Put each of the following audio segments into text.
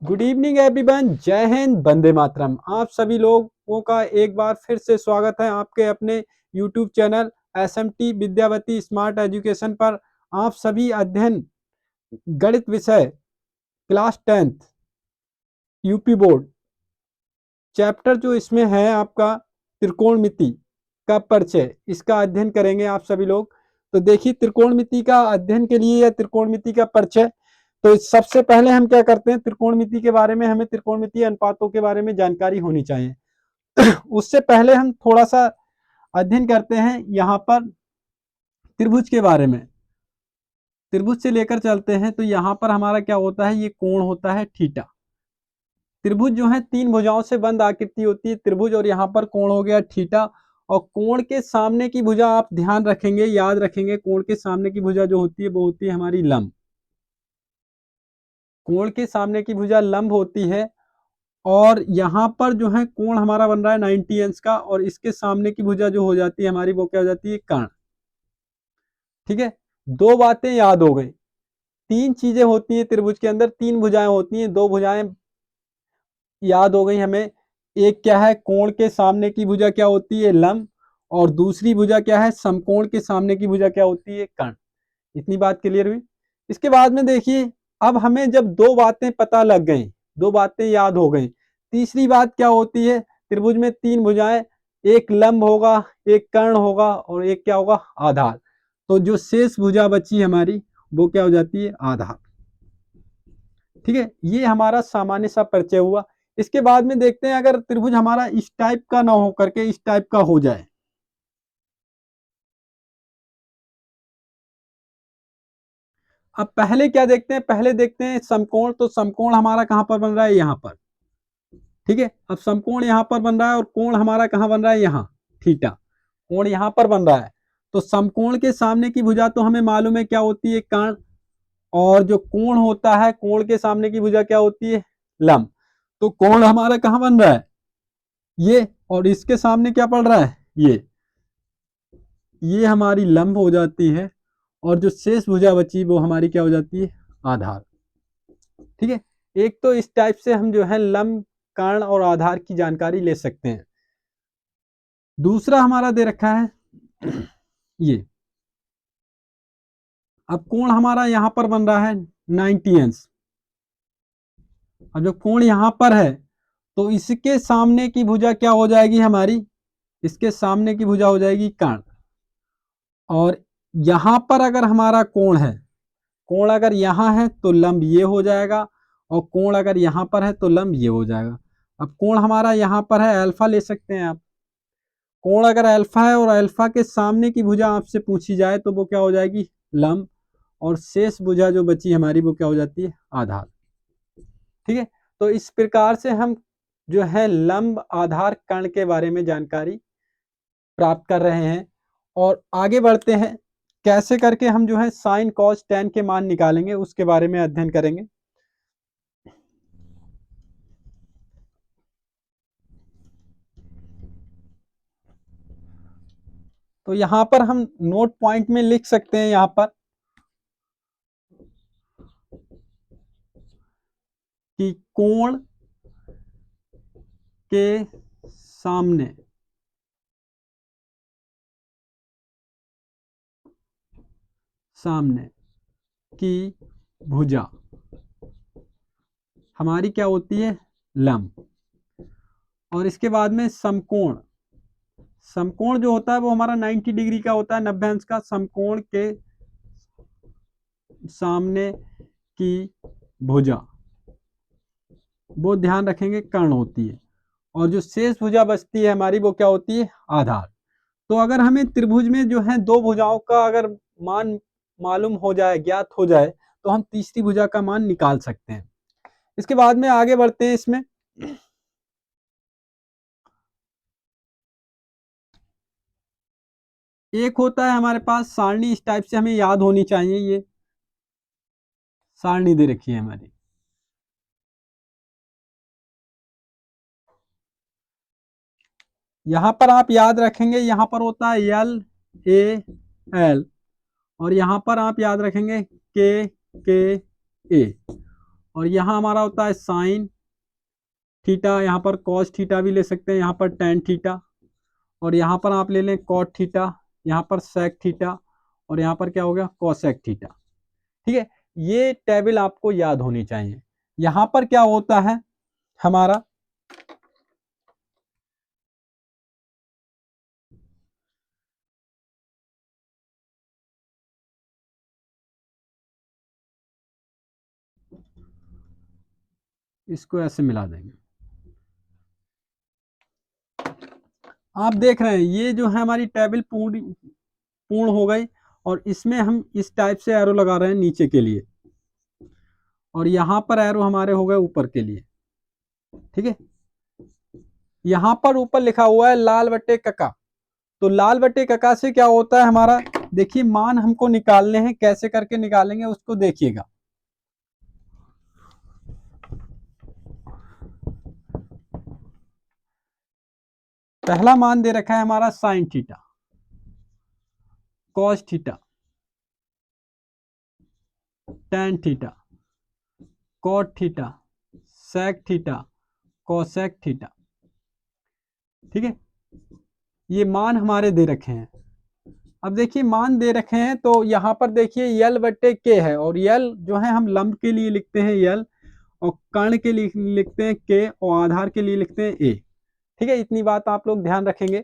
Good evening everyone, जय हिंद, वंदे मातरम। आप सभी लोगों का एक बार फिर से स्वागत है आपके अपने YouTube channel SMT Vidyavati smart education पर। आप सभी अध्ययन गणित विषय class 10th UP board chapter जो इसमें है आपका त्रिकोणमिति का परिचय, इसका अध्ययन करेंगे आप सभी लोग। तो देखिए, त्रिकोणमिति का अध्ययन के लिए या त्रिकोणमिति का परिचय, तो सबसे पहले हम क्या करते हैं, त्रिकोणमिति के बारे में हमें त्रिकोणमितीय अनुपातों के बारे में जानकारी होनी चाहिए। उससे पहले हम थोड़ा सा अध्ययन करते हैं यहाँ पर त्रिभुज के बारे में। त्रिभुज से लेकर चलते हैं तो यहाँ पर हमारा क्या होता है, ये कोण होता है थीटा। त्रिभुज जो है तीन भुजाओं से बंद आकृति होती है त्रिभुज, और यहाँ पर कोण हो गया थीटा। और कोण के सामने की भुजा आप ध्यान रखेंगे, याद रखेंगे, कोण के सामने की भुजा जो होती है वो होती है हमारी लंब। कोण के सामने की भुजा लंब होती है, और यहाँ पर जो है कोण हमारा बन रहा है 90 अंश का, और इसके सामने की भुजा जो हो जाती है हमारी वो क्या हो जाती है, कर्ण। ठीक है, दो बातें याद हो गई। तीन चीजें होती हैं त्रिभुज के अंदर, तीन भुजाएं होती हैं, दो भुजाएं याद हो गई हमें। एक क्या है, कोण के सामने की भुजा क्या होती है, लंब, और दूसरी भुजा क्या है, समकोण के सामने की भुजा क्या होती है, कर्ण। इतनी बात क्लियर हुई। इसके बाद में देखिए, अब हमें जब दो बातें पता लग गई, दो बातें याद हो गई, तीसरी बात क्या होती है, त्रिभुज में तीन भुजाएं, एक लंब होगा, एक कर्ण होगा, और एक क्या होगा, आधार। तो जो शेष भुजा बची हमारी वो क्या हो जाती है, आधार। ठीक है, ये हमारा सामान्य सा परिचय हुआ। इसके बाद में देखते हैं, अगर त्रिभुज हमारा इस टाइप का ना हो करके इस टाइप का हो जाए, अब पहले क्या देखते हैं, पहले देखते हैं समकोण। तो समकोण हमारा कहां पर बन रहा है, यहां पर। ठीक है, अब समकोण यहां पर बन रहा है, और कोण हमारा कहां बन रहा है, यहां, थीटा। कोण यहां पर बन रहा है, तो समकोण के सामने की भुजा तो हमें मालूम है क्या होती है, कर्ण। और जो कोण होता है, कोण के सामने की भुजा क्या होती है, लंब। तो कोण हमारा कहां बन रहा है, ये, और इसके सामने क्या पड़ रहा है, ये हमारी लंब हो जाती है, और जो शेष भुजा बची वो हमारी क्या हो जाती है, आधार। ठीक है, एक तो इस टाइप से हम जो है लंब, कर्ण और आधार की जानकारी ले सकते हैं। दूसरा हमारा दे रखा है ये, अब कोण हमारा यहां पर बन रहा है 90 अंश। अब जो कोण यहां पर है, तो इसके सामने की भुजा क्या हो जाएगी हमारी, इसके सामने की भुजा हो जाएगी कर्ण। और यहां पर अगर हमारा कोण है, कोण अगर यहां है तो लंब ये हो जाएगा, और कोण अगर यहां पर है तो लंब ये हो जाएगा। अब कोण हमारा यहां पर है, अल्फा ले सकते हैं आप। कोण अगर अल्फा है और अल्फा के सामने की भुजा आपसे पूछी जाए तो वो क्या हो जाएगी, लंब, और शेष भुजा जो बची हमारी वो क्या हो जाती है, आधार। ठीक है, तो इस प्रकार से हम जो है लंब, आधार, कर्ण के बारे में जानकारी प्राप्त कर रहे हैं। और आगे बढ़ते हैं, कैसे करके हम जो है साइन कॉस टेन के मान निकालेंगे उसके बारे में अध्ययन करेंगे। तो यहां पर हम नोट पॉइंट में लिख सकते हैं, यहां पर कि कोण के सामने सामने की भुजा हमारी क्या होती है, लंब। और इसके बाद में समकोण, समकोण जो होता है वो हमारा 90 डिग्री का होता है, 90 अंश का। समकोण के सामने की भुजा वो ध्यान रखेंगे कर्ण होती है, और जो शेष भुजा बचती है हमारी वो क्या होती है, आधार। तो अगर हमें त्रिभुज में जो है दो भुजाओं का अगर मान मालूम हो जाए, ज्ञात हो जाए, तो हम तीसरी भुजा का मान निकाल सकते हैं। इसके बाद में आगे बढ़ते हैं। इसमें एक होता है हमारे पास सारणी, इस टाइप से हमें याद होनी चाहिए। ये सारणी दे रखी है हमारी, यहां पर आप याद रखेंगे, यहां पर होता है एल ए एल, और यहां पर आप याद रखेंगे के ए, और यहाँ हमारा होता है साइन थीटा, यहाँ पर कॉस थीटा भी ले सकते हैं, यहाँ पर टेन थीटा, और यहाँ पर आप ले लें कॉट थीटा, यहाँ पर सेक थीटा, और यहाँ पर क्या हो गया कोसेक थीटा। ठीक है, ये टेबल आपको याद होनी चाहिए। यहाँ पर क्या होता है हमारा, इसको ऐसे मिला देंगे। आप देख रहे हैं ये जो है हमारी टेबल पूर्ण पूर्ण हो गई, और इसमें हम इस टाइप से एरो लगा रहे हैं नीचे के लिए, और यहाँ पर एरो हमारे हो गए ऊपर के लिए। ठीक है, यहाँ पर ऊपर लिखा हुआ है लाल बट्टे कका। तो लाल बट्टे कका से क्या होता है हमारा, देखिए मान हमको निकालने हैं, कैसे करके निकालेंगे उसको देखिएगा। पहला मान दे रखा है हमारा sine theta, cos theta, tan theta, cot theta, sec theta, cosec theta. ठीक है, ये मान हमारे दे रखे हैं। अब देखिए मान दे रखे हैं तो यहाँ पर देखिए यल बट्टे के है, और यल जो है हम लंब के लिए लिखते हैं यल, और कर्ण के लिए लिखते हैं के, और आधार के लिए लिखते हैं ए। ठीक है, इतनी बात आप लोग ध्यान रखेंगे।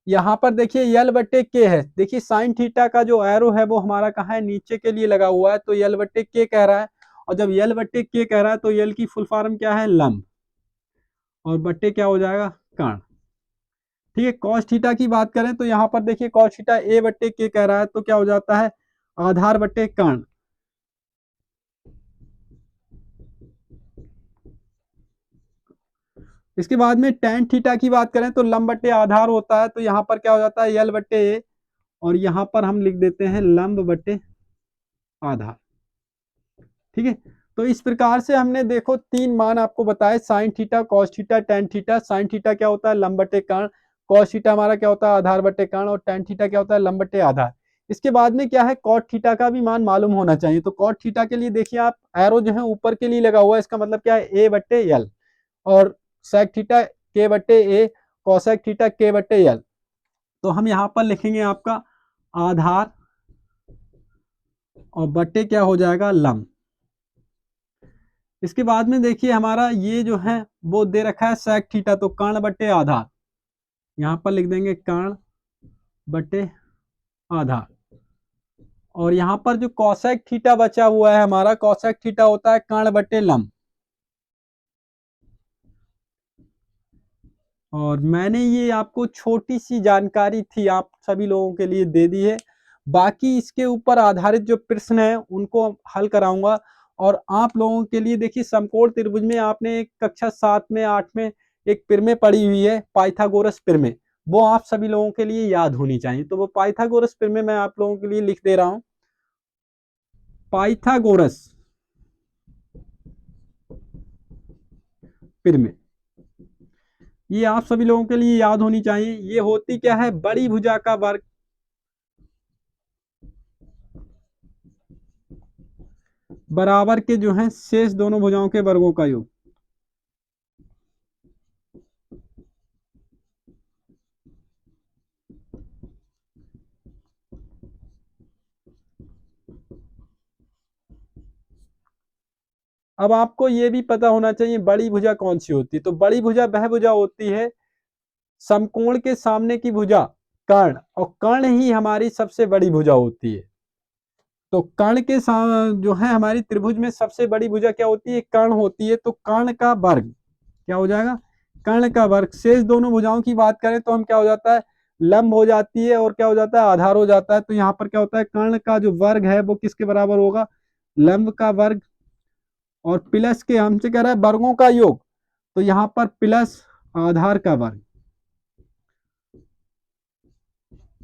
यहाँ पर देखिए यल बट्टे के है, देखिए साइन थीटा का जो एरो है वो हमारा कहाँ है, नीचे के लिए लगा हुआ है, तो यल बट्टे के कह रहा है। और जब यल बट्टे के कह रहा है तो यल की फुल फॉर्म क्या है, लंब, और बट्टे क्या हो जाएगा, कर्ण। ठीक है, कॉस थीटा की बात करें तो यहाँ पर देखिए कॉस थीटा ए बट्टे के कह रहा है, तो क्या हो जाता है, आधार बट्टे कर्ण। इसके बाद में टेन थीटा की बात करें तो लंब बट्टे आधार होता है, तो यहाँ पर क्या हो जाता है, यल बट्टे ए, और यहाँ पर हम लिख देते हैं लंब बट्टे आधार। ठीक है, तो इस प्रकार से हमने देखो तीन मान आपको बताए, sign theta, cos theta, tan theta. Sine theta क्या होता है, लंब बट्टे कर्ण, कॉस थीटा हमारा क्या होता है, आधार बट्टे कर्ण, और टेन थीटा क्या होता है, लंब बट्टे आधार। इसके बाद में क्या है, कॉट थीटा का भी मान मालूम होना चाहिए। तो कॉट थीटा के लिए देखिए आप एरो जो है ऊपर के लिए लगा हुआ है, इसका मतलब क्या है, ए बट्टे यल, और सेक थीटा के बट्टे ए, कॉसेक थीटा के बट्टे यल। तो हम यहाँ पर लिखेंगे आपका आधार, और बट्टे क्या हो जाएगा, लंब। इसके बाद में देखिए हमारा ये जो है वो दे रखा है सेक थीटा, तो कर्ण बट्टे आधार, यहाँ पर लिख देंगे कर्ण बट्टे आधार। और यहाँ पर जो कॉसेक थीटा बचा हुआ है हमारा, कॉसेक थीटा होता है कर्ण बट्टे लंब। और मैंने ये आपको छोटी सी जानकारी थी आप सभी लोगों के लिए दे दी है, बाकी इसके ऊपर आधारित जो प्रश्न है उनको हल कराऊंगा। और आप लोगों के लिए देखिए समकोण त्रिभुज में आपने कक्षा 7 में 8 में एक प्रमेय पढ़ी हुई है, पाइथागोरस प्रमेय, वो आप सभी लोगों के लिए याद होनी चाहिए। तो वो पाइथागोरस प्रमेय मैं आप लोगों के लिए लिख दे रहा हूं, पाइथागोरस प्रमेय, ये आप सभी लोगों के लिए याद होनी चाहिए। ये होती क्या है, बड़ी भुजा का वर्ग बराबर के जो है शेष दोनों भुजाओं के वर्गों का योग। अब आपको ये भी पता होना चाहिए बड़ी भुजा कौन सी होती है। तो बड़ी भुजा वह भुजा होती है समकोण के सामने की भुजा कर्ण, और कर्ण ही हमारी सबसे बड़ी भुजा होती है। तो कर्ण के जो है हमारी त्रिभुज में सबसे बड़ी भुजा क्या होती है, कर्ण होती है। तो कर्ण का वर्ग क्या हो जाएगा, कर्ण का वर्ग। शेष दोनों भुजाओं की बात करें तो हम क्या हो जाता है, लंब हो जाती है, और क्या हो जाता है, आधार हो जाता है। तो यहाँ पर क्या होता है, कर्ण का जो वर्ग है वो किसके बराबर होगा, लंब का वर्ग, और प्लस के हमसे कह रहा है वर्गों का योग, तो यहाँ पर प्लस आधार का वर्ग।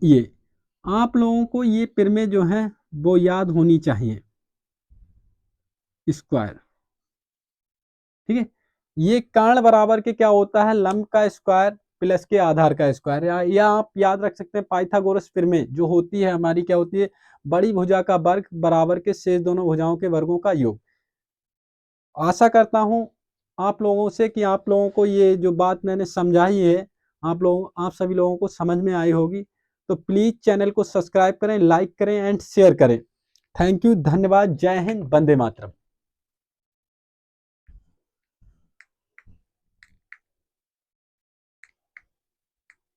ये आप लोगों को ये प्रमेय जो है वो याद होनी चाहिए, स्क्वायर। ठीक है, ये कर्ण बराबर के क्या होता है, लंब का स्क्वायर प्लस के आधार का स्क्वायर, या आप याद रख सकते हैं पाइथागोरस प्रमेय जो होती है हमारी क्या होती है, बड़ी भुजा का वर्ग बराबर के शेष दोनों भुजाओं के वर्गों का योग। आशा करता हूँ आप लोगों से कि आप लोगों को ये जो बात मैंने समझाई है, आप सभी लोगों को समझ में आई होगी। तो प्लीज़ चैनल को सब्सक्राइब करें, लाइक करें एंड शेयर करें। थैंक यू, धन्यवाद, जय हिंद, वंदे मातरम।